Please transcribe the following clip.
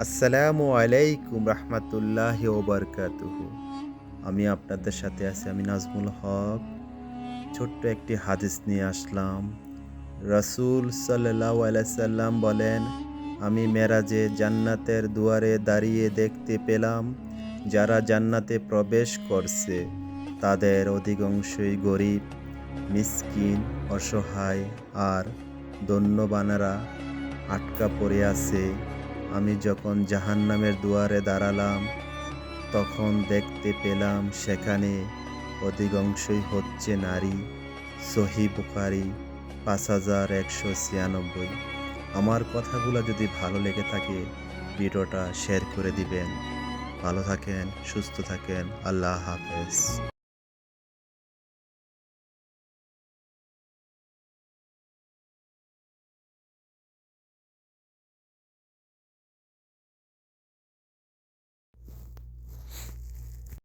আসসালামু আলাইকুম রহমতুল্লাহি ওয়া বারাকাতুহু। আমি আপনাদের সাথে আছি, আমি নাজমুল হক। ছোট্ট একটি হাদিস নিয়ে আসলাম। রাসূল সাল্লাল্লাহু আলাইহি সাল্লাম বলেন, আমি মেরাজে জান্নাতের দুয়ারে দাঁড়িয়ে দেখতে পেলাম, যারা জান্নাতে প্রবেশ করছে তাদের অধিকাংশই গরিব, মিসকিন, অসহায় আর দৈন্যবানেরা আটকা পড়ে আছে। আমি যখন জাহান্নামের দুয়ারে দাঁড়ালাম, তখন দেখতে পেলাম সেখানে অধিকাংশই হচ্ছে নারী। সহিহ বুখারী ৫,১৯৬। আমার কথাগুলো যদি ভালো লেগে থাকে, ভিডিওটা শেয়ার করে দিবেন। ভালো থাকেন, সুস্থ থাকেন। আল্লাহ হাফেজ।